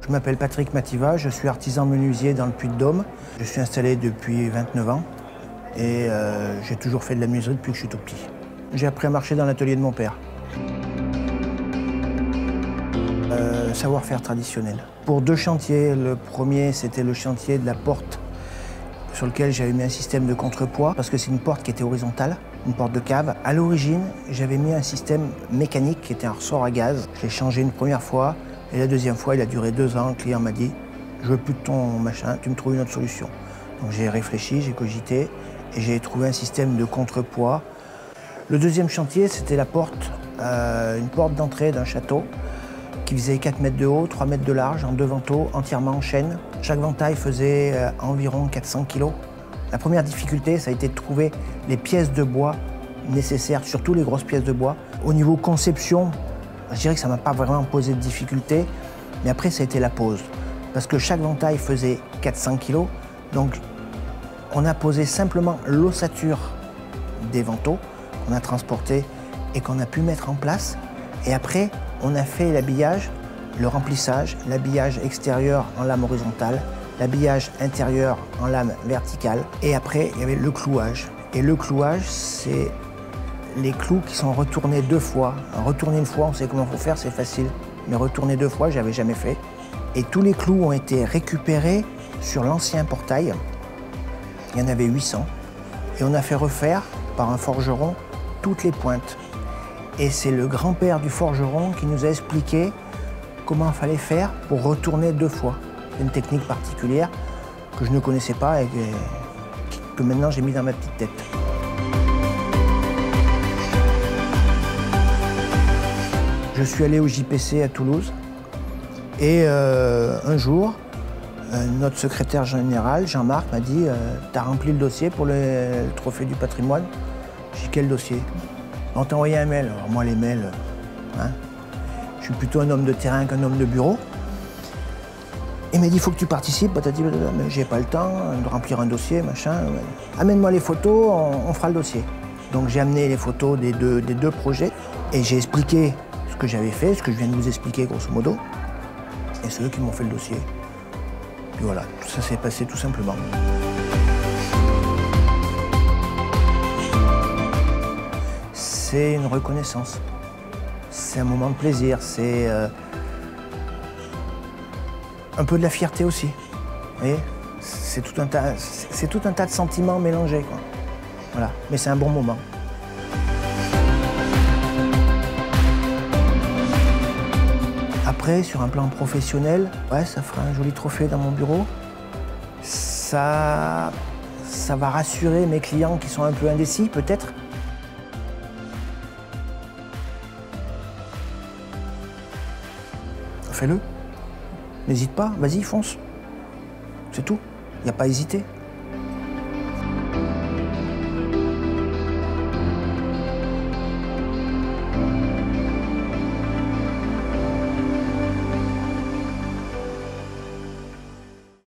Je m'appelle Patrick Mativa, je suis artisan menuisier dans le Puy-de-Dôme. Je suis installé depuis 29 ans et j'ai toujours fait de la menuiserie depuis que je suis tout petit. J'ai appris à marcher dans l'atelier de mon père. Savoir-faire traditionnel. Pour deux chantiers, le premier c'était le chantier de la porte sur lequel j'avais mis un système de contrepoids parce que c'est une porte qui était horizontale, une porte de cave. À l'origine, j'avais mis un système mécanique qui était un ressort à gaz. Je l'ai changé une première fois et la deuxième fois, il a duré 2 ans. Le client m'a dit « je veux plus de ton machin, tu me trouves une autre solution ». Donc j'ai réfléchi, j'ai cogité et j'ai trouvé un système de contrepoids. Le deuxième chantier, c'était la porte, une porte d'entrée d'un château qui faisait 4 mètres de haut, 3 mètres de large, en 2 vantaux, entièrement en chêne. Chaque ventail faisait environ 400 kg. La première difficulté, ça a été de trouver les pièces de bois nécessaires, surtout les grosses pièces de bois. Au niveau conception, je dirais que ça ne m'a pas vraiment posé de difficulté, mais après, ça a été la pose. Parce que chaque ventail faisait 400 kg, donc on a posé simplement l'ossature des vantaux qu'on a transporté et qu'on a pu mettre en place. Et après, on a fait l'habillage, le remplissage, l'habillage extérieur en lame horizontale, l'habillage intérieur en lame verticale. Et après, il y avait le clouage. Et le clouage, c'est les clous qui sont retournés 2 fois. Retourner une fois, on sait comment il faut faire, c'est facile. Mais retourner 2 fois, je n'avais jamais fait. Et tous les clous ont été récupérés sur l'ancien portail. Il y en avait 800. Et on a fait refaire par un forgeron toutes les pointes. Et c'est le grand-père du forgeron qui nous a expliqué comment il fallait faire pour retourner 2 fois. C'est une technique particulière que je ne connaissais pas et que maintenant j'ai mis dans ma petite tête. Je suis allé au JPC à Toulouse et un jour, notre secrétaire général, Jean-Marc, m'a dit « T'as rempli le dossier pour le trophée du patrimoine ?» J'ai dit « Quel dossier ?» On t'a envoyé un mail. Alors moi, les mails, je suis plutôt un homme de terrain qu'un homme de bureau. Il m'a dit, il faut que tu participes. Mais j'ai pas le temps de remplir un dossier, machin. Amène-moi les photos, on fera le dossier. Donc j'ai amené les photos des deux projets et j'ai expliqué ce que j'avais fait, ce que je viens de vous expliquer grosso modo. Et c'est eux qui m'ont fait le dossier. Puis voilà, tout ça s'est passé tout simplement. C'est une reconnaissance, c'est un moment de plaisir, c'est un peu de la fierté aussi. Vous voyez, c'est tout un tas de sentiments mélangés, quoi. Voilà, mais c'est un bon moment. Après, sur un plan professionnel, ouais, ça fera un joli trophée dans mon bureau. Ça va rassurer mes clients qui sont un peu indécis, peut-être. Fais-le. N'hésite pas, vas-y, fonce. C'est tout. Il n'y a pas à hésiter.